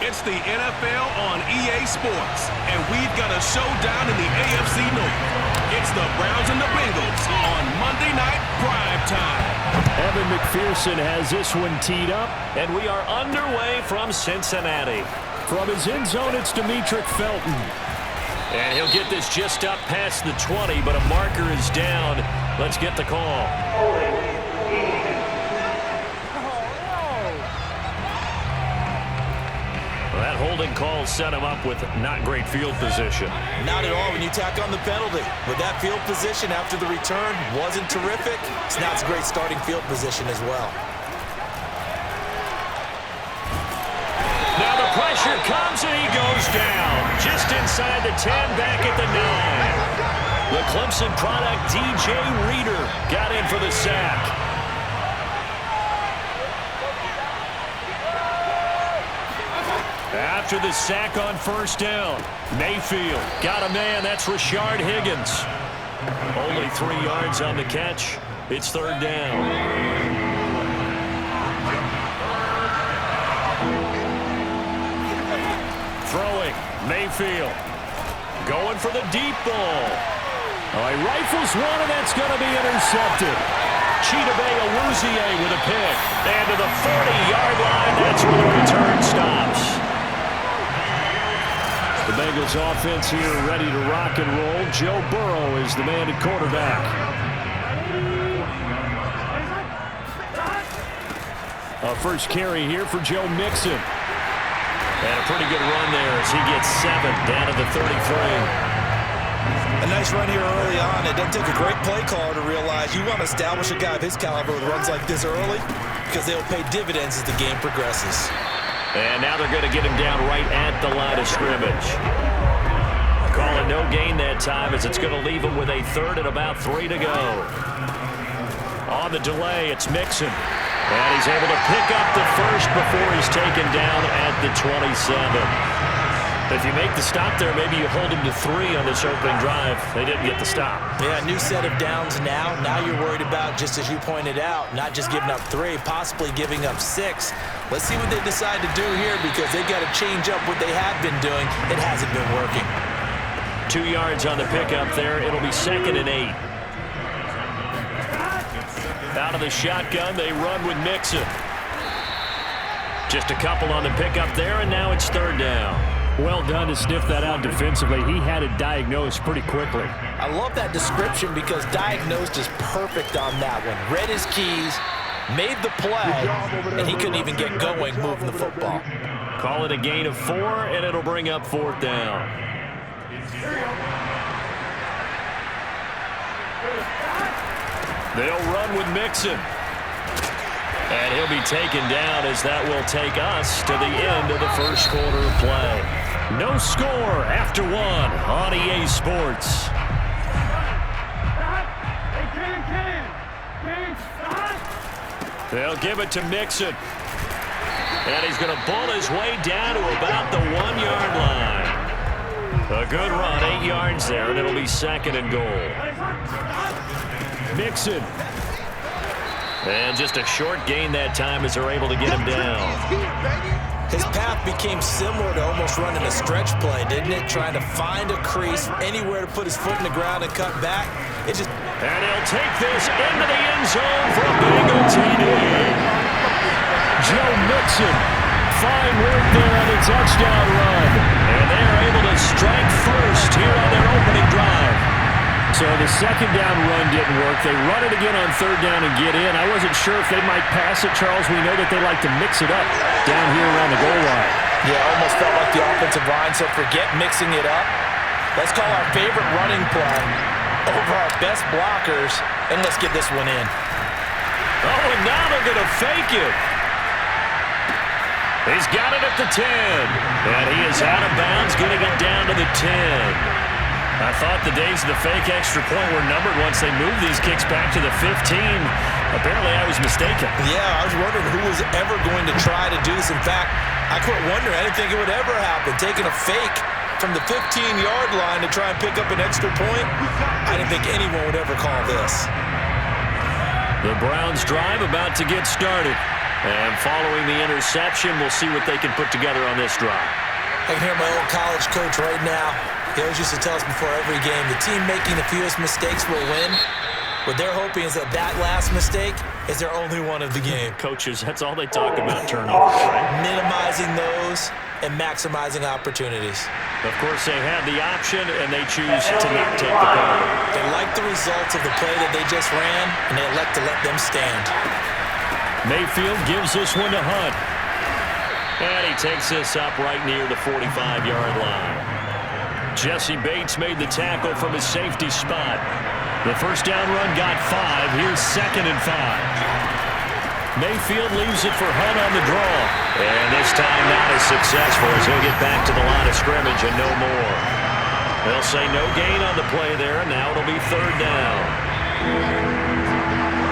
It's the NFL on EA Sports, and we've got a showdown in the AFC North. It's the Browns and the Bengals on Monday Night Prime Time. Evan McPherson has this one teed up, and we are underway from Cincinnati. From his end zone, it's Demetric Felton. And he'll get this just up past the 20, but a marker is down. Let's get the call. That holding call set him up with not great field position. Not at all when you tack on the penalty. With that field position after the return wasn't terrific, so now it's a great starting field position as well. Now the pressure comes and he goes down. Just inside the 10, back at the 9. The Clemson product, DJ Reader, got in for the sack. After the sack on first down, Mayfield got a man. That's Rashard Higgins. Only 3 yards on the catch. It's third down. Throwing, Mayfield. Going for the deep ball. Oh, he rifles one, and that's going to be intercepted. Chidobe Awuzie with a pick. And to the 40-yard line, that's where the return stops. The Bengals offense here ready to rock and roll. Joe Burrow is the man at quarterback. A first carry here for Joe Mixon. And a pretty good run there as he gets 7 down to the 33. A nice run here early on. It doesn't take a great play caller to realize you want to establish a guy of his caliber with runs like this early because they'll pay dividends as the game progresses. And now they're going to get him down right at the line of scrimmage. Call it no gain that time as it's going to leave him with a third and about 3 to go. On the delay, it's Mixon. And he's able to pick up the first before he's taken down at the 27. If you make the stop there, maybe you hold him to 3 on this opening drive. They didn't get the stop. Yeah, new set of downs now. Now you're worried about, just as you pointed out, not just giving up 3, possibly giving up 6. Let's see what they decide to do here because they've got to change up what they have been doing. It hasn't been working. 2 yards on the pickup there. It'll be 2nd and 8. Out of the shotgun, they run with Mixon. Just a couple on the pickup there, and now it's third down. Well done to sniff that out defensively. He had it diagnosed pretty quickly. I love that description because diagnosed is perfect on that one. Read his keys, made the play, and he couldn't even get going moving the football. Call it a gain of 4, and it'll bring up 4th down. They'll run with Mixon. And he'll be taken down as that will take us to the end of the first quarter of play. No score after 1 on EA Sports. They'll give it to Mixon. And he's going to bull his way down to about the 1-yard line. A good run, 8 yards there, and it'll be 2nd and goal. Mixon. And just a short gain that time as they're able to get him down. His path became similar to almost running a stretch play, didn't it? Trying to find a crease, anywhere to put his foot in the ground and cut back. And he'll take this into the end zone for a Bengal TD. Joe Mixon, fine work there on the touchdown run. And they're able to strike first here on their opening drive. So the second down run didn't work. They run it again on third down and get in. I wasn't sure if they might pass it, Charles. We know that they like to mix it up down here around the goal line. Yeah, almost felt like the offensive line said, forget mixing it up. Let's call our favorite running play over our best blockers, and let's get this one in. Oh, and now they're going to fake it. He's got it at the 10. And he is out of bounds, getting it down to the 10. I thought the days of the fake extra point were numbered once they moved these kicks back to the 15. Apparently, I was mistaken. Yeah, I was wondering who was ever going to try to do this. In fact, I quit wondering. I didn't think it would ever happen. Taking a fake from the 15-yard line to try and pick up an extra point, I didn't think anyone would ever call this. The Browns drive about to get started. And following the interception, we'll see what they can put together on this drive. I can hear my old college coach right now. He always used to tell us before every game, the team making the fewest mistakes will win. What they're hoping is that that last mistake is their only one of the game. Coaches, that's all they talk about, turnovers, right? Minimizing those and maximizing opportunities. Of course, they have the option, and they choose to not take the penalty. They like the results of the play that they just ran, and they elect to let them stand. Mayfield gives this one to Hunt. And he takes this up right near the 45-yard line. Jesse Bates made the tackle from his safety spot. The first down run got 5. Here's 2nd and 5. Mayfield leaves it for Hunt on the draw. And this time not as successful as he'll get back to the line of scrimmage and no more. They'll say no gain on the play there, and now it'll be 3rd down.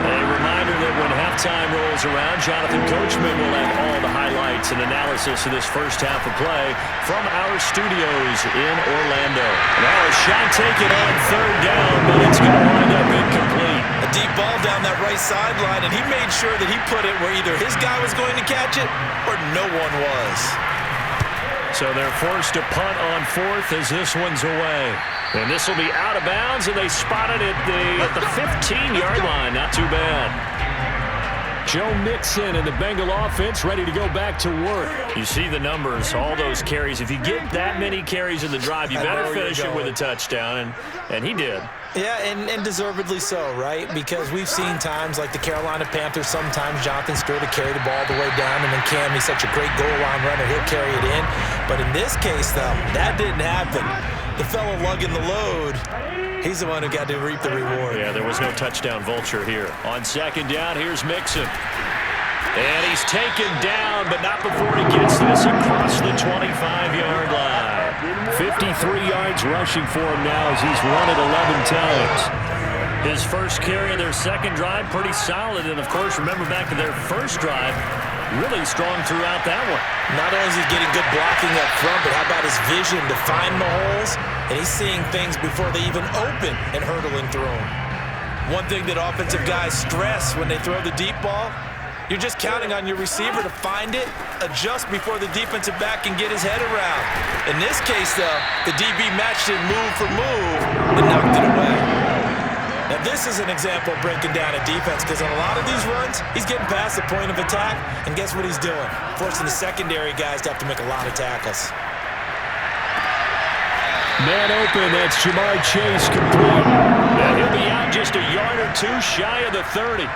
A reminder that when halftime rolls around, Jonathan Coachman will have all the highlights and analysis of this first half of play from our studios in Orlando. Now a shot taken on 3rd down, but it's going to wind up incomplete. A deep ball down that right sideline, and he made sure that he put it where either his guy was going to catch it or no one was. So they're forced to punt on 4th as this one's away. And this will be out of bounds, and they spot it at the 15-yard line. Not too bad. Joe Mixon and the Bengal offense ready to go back to work. You see the numbers, all those carries. If you get that many carries in the drive, you better finish it with a touchdown, and he did. Yeah, and deservedly so, right? Because we've seen times like the Carolina Panthers, sometimes Jonathan Stewart will carry the ball all the way down, and then Cam, he's such a great goal line runner, he'll carry it in. But in this case, though, that didn't happen. The fellow lugging the load, he's the one who got to reap the reward. Yeah, there was no touchdown vulture here. On 2nd down, here's Mixon. And he's taken down, but not before he gets this across the 25-yard line. 53 yards rushing for him now as he's run it 11 times. His first carry of their second drive, pretty solid. And, of course, remember back to their first drive, really strong throughout that one. Not only is he getting good blocking up front, but how about his vision to find the holes? And he's seeing things before they even open and hurdling through them. One thing that offensive guys stress when they throw the deep ball, you're just counting on your receiver to find it, adjust before the defensive back can get his head around. In this case, though, the DB matched it move for move and knocked it away. Now, this is an example of breaking down a defense because on a lot of these runs, he's getting past the point of attack, and guess what he's doing? Forcing the secondary guys to have to make a lot of tackles. Man open, that's Jamar Chase complete. And he'll be out just a yard or two shy of the 30.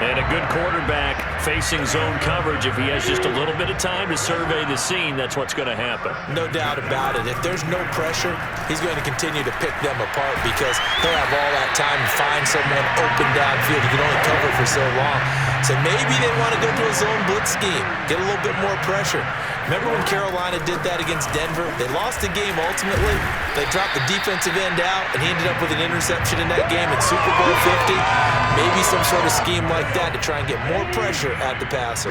And a good quarterback facing zone coverage. If he has just a little bit of time to survey the scene, that's what's going to happen. No doubt about it. If there's no pressure, he's going to continue to pick them apart because he'll have all that time to find someone open downfield. He can only cover for so long. So maybe they want to go to a zone blitz scheme, get a little bit more pressure. Remember when Carolina did that against Denver? They lost the game ultimately. They dropped the defensive end out, and he ended up with an interception in that game at Super Bowl 50. Maybe some sort of scheme like that to try and get more pressure at the passer.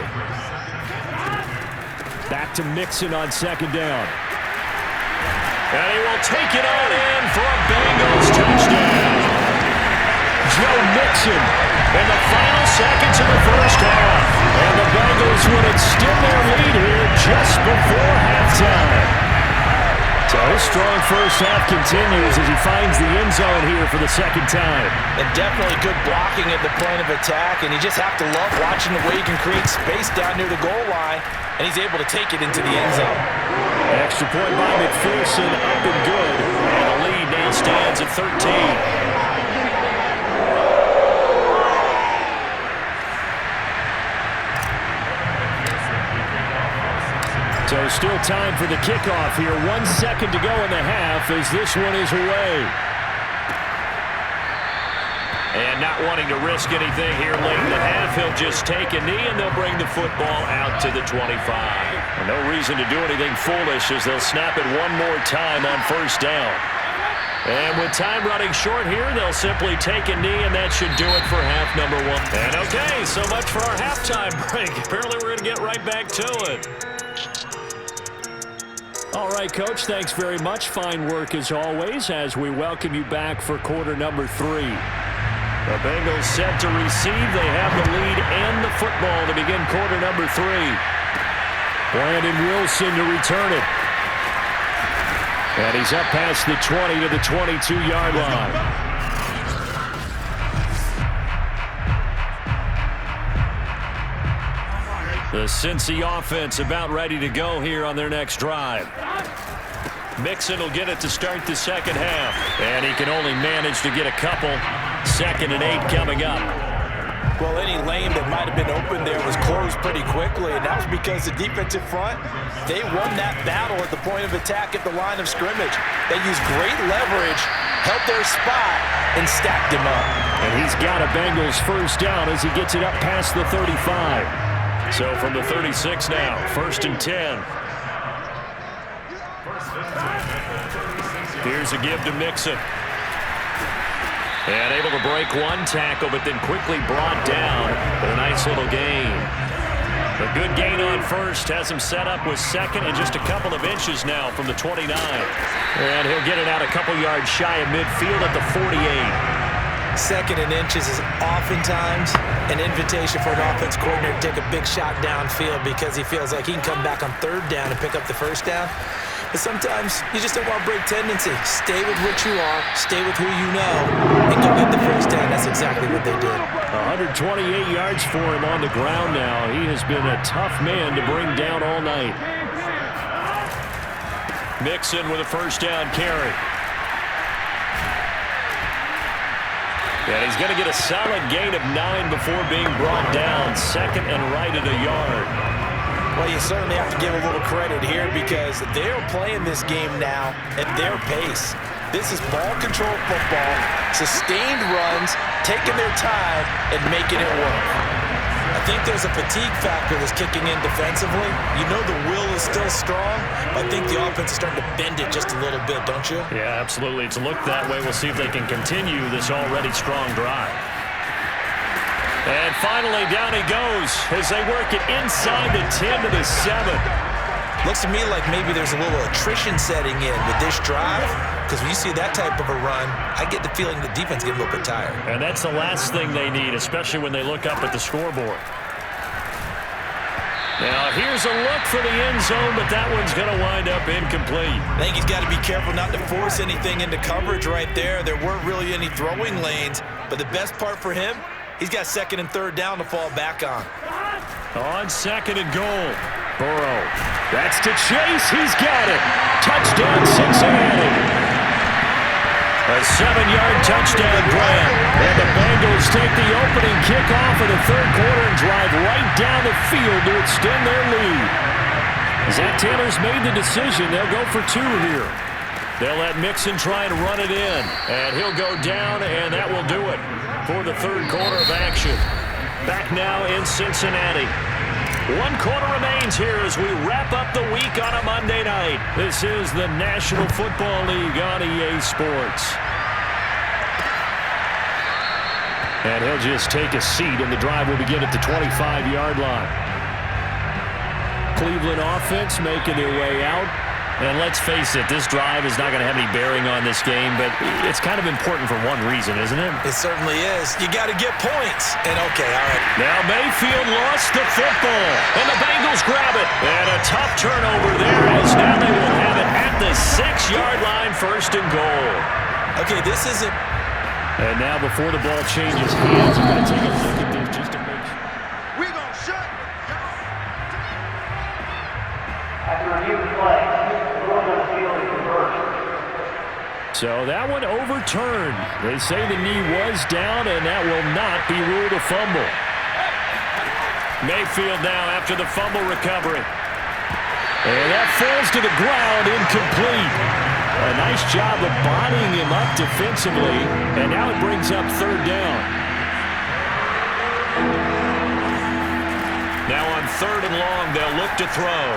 Back to Mixon on 2nd down. And he will take it on in for a Bengals touchdown. Joe Mixon in the final seconds of the first half. And the Bengals would extend their lead here just before halftime. So his strong first half continues as he finds the end zone here for the second time. And definitely good blocking at the point of attack, and you just have to love watching the way he can create space down near the goal line, and he's able to take it into the end zone. Extra point by McPherson, up and good. And the lead now stands at 13. So still time for the kickoff here. 1 second to go in the half as this one is away. And not wanting to risk anything here late in the half, he'll just take a knee and they'll bring the football out to the 25. And no reason to do anything foolish as they'll snap it one more time on first down. And with time running short here, they'll simply take a knee, and that should do it for half number 1. And okay, so much for our halftime break. Apparently we're going to get right back to it. All right, Coach, thanks very much. Fine work as always as we welcome you back for quarter number 3. The Bengals set to receive. They have the lead and the football to begin quarter number 3. Brandon Wilson to return it. And he's up past the 20 to the 22-yard line. The Cincy offense about ready to go here on their next drive. Mixon will get it to start the second half. And he can only manage to get a couple. 2nd and 8 coming up. Well, any lane that might have been open there was closed pretty quickly, and that was because the defensive front, they won that battle at the point of attack at the line of scrimmage. They used great leverage, held their spot, and stacked him up. And he's got a Bengals first down as he gets it up past the 35. So from the 36 now, 1st and 10. Here's a give to Mixon. And able to break one tackle, but then quickly brought down with a nice little gain. A good gain on first has him set up with 2nd and just a couple of inches now from the 29. And he'll get it out a couple yards shy of midfield at the 48. 2nd and inches is oftentimes an invitation for an offense coordinator to take a big shot downfield because he feels like he can come back on 3rd down and pick up the first down. But sometimes you just don't want to break tendency. Stay with what you are, stay with who you know, and go get the first down. That's exactly what they did. 128 yards for him on the ground now. He has been a tough man to bring down all night. Mixon with a first down carry. And he's going to get a solid gain of 9 before being brought down. 2nd and right at a yard. Well, you certainly have to give a little credit here because they're playing this game now at their pace. This is ball control football, sustained runs, taking their time, and making it work. I think there's a fatigue factor that's kicking in defensively. You know the will is still strong, but I think the offense is starting to bend it just a little bit, don't you? Yeah, absolutely. It's looked that way. We'll see if they can continue this already strong drive. And finally, down he goes as they work it inside the 10 to the 7. Looks to me like maybe there's a little attrition setting in with this drive, because when you see that type of a run, I get the feeling the defense gets a little bit tired. And that's the last thing they need, especially when they look up at the scoreboard. Now, here's a look for the end zone, but that one's going to wind up incomplete. I think he's got to be careful not to force anything into coverage right there. There weren't really any throwing lanes, but the best part for him, he's got 2nd and 3rd down to fall back on. On 2nd and goal. Burrow. That's to Chase. He's got it. Touchdown, Cincinnati. A 7-yard touchdown grab. And the Bengals take the opening kickoff of the 3rd quarter and drive right down the field to extend their lead. Zach Taylor's made the decision. They'll go for 2 here. They'll let Mixon try and run it in. And he'll go down, and that will do it for the 3rd quarter of action. Back now in Cincinnati. 1 quarter remains here as we wrap up the week on a Monday night. This is the National Football League on EA Sports. And he'll just take a seat, and the drive will begin at the 25-yard line. Cleveland offense making their way out. And let's face it, this drive is not going to have any bearing on this game, but it's kind of important for one reason, isn't it? It certainly is. You got to get points. And okay, all right. Now Mayfield lost the football, and the Bengals grab it. And a tough turnover there as now they will have it at the 6-yard line, 1st and goal. Okay, this isn't... And now before the ball changes hands, I'm going to take a look at this just to make sure. We're going to shut. After review of play, so that one overturned. They say the knee was down, and that will not be ruled a fumble. Mayfield now after the fumble recovery. And that falls to the ground, incomplete. A nice job of bodying him up defensively, and now it brings up 3rd down. Now on 3rd and long, they'll look to throw.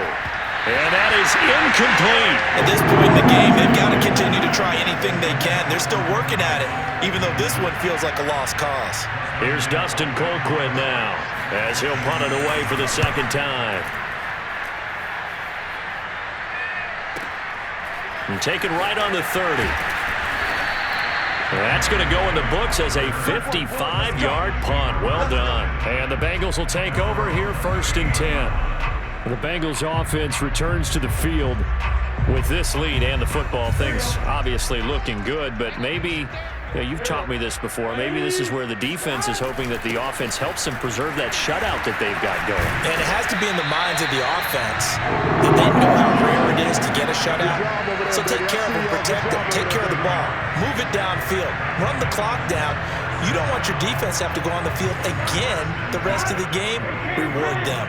And that is incomplete. At this point in the game, they've got to continue to try anything they can. They're still working at it, even though this one feels like a lost cause. Here's Dustin Colquitt now, as he'll punt it away for the 2nd time. And take it right on the 30. That's going to go in the books as a 55-yard punt. Well done. And the Bengals will take over here 1st and 10. The Bengals offense returns to the field with this lead and the football. Things obviously looking good, but maybe you've taught me this before. Maybe this is where the defense is hoping that the offense helps them preserve that shutout that they've got going. And it has to be in the minds of the offense that they know how rare it is to get a shutout. So take care of them, protect them, take care of the ball, move it downfield, run the clock down. You don't want your defense to have to go on the field again the rest of the game. Reward them.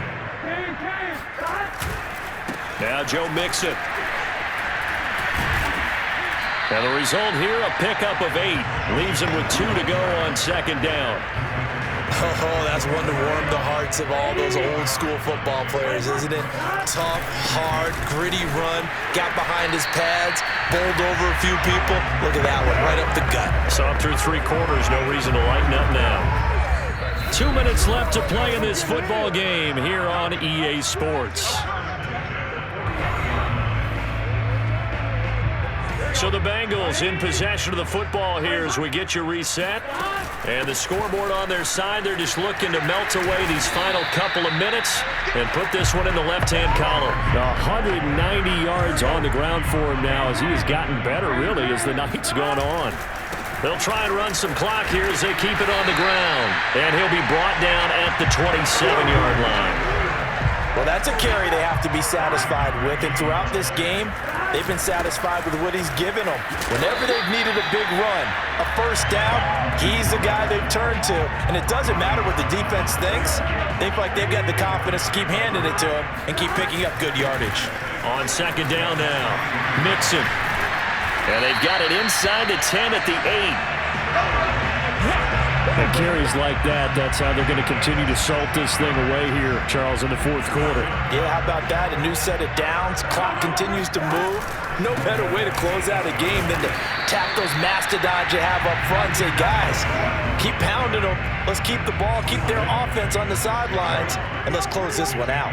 Now Joe Mixon. And the result here, a pickup of 8. Leaves him with 2 to go on 2nd down. Oh, that's one to warm the hearts of all those old school football players, isn't it? Tough, hard, gritty run. Got behind his pads, bowled over a few people. Look at that one, right up the gut. So up through 3 quarters, no reason to lighten up now. 2 minutes left to play in this football game here on EA Sports. So the Bengals in possession of the football here as we get you reset. And the scoreboard on their side, they're just looking to melt away these final couple of minutes and put this one in the left-hand column. 190 yards on the ground for him now as he has gotten better, really, as the night's gone on. They'll try and run some clock here as they keep it on the ground. And he'll be brought down at the 27-yard line. Well, that's a carry they have to be satisfied with. And throughout this game, they've been satisfied with what he's given them. Whenever they've needed a big run, a 1st down, he's the guy they've turned to. And it doesn't matter what the defense thinks. They feel like they've got the confidence to keep handing it to him and keep picking up good yardage. On 2nd down now, Mixon. And they've got it inside the 10 at the 8. And carries like that, that's how they're going to continue to salt this thing away here, Charles, in the 4th quarter. Yeah, how about that? A new set of downs. Clock continues to move. No better way to close out a game than to tap those mastodons you have up front and say, guys, keep pounding them. Let's keep the ball, keep their offense on the sidelines, and let's close this one out.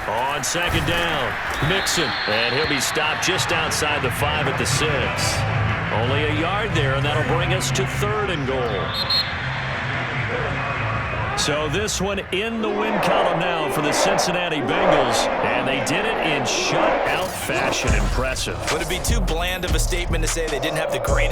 On 2nd down, Mixon. And he'll be stopped just outside the 5 at the 6. Only a yard there, and that'll bring us to 3rd and goal. So this one in the win column now for the Cincinnati Bengals. And they did it in shutout fashion. Impressive. Would it be too bland of a statement to say they didn't have the greatest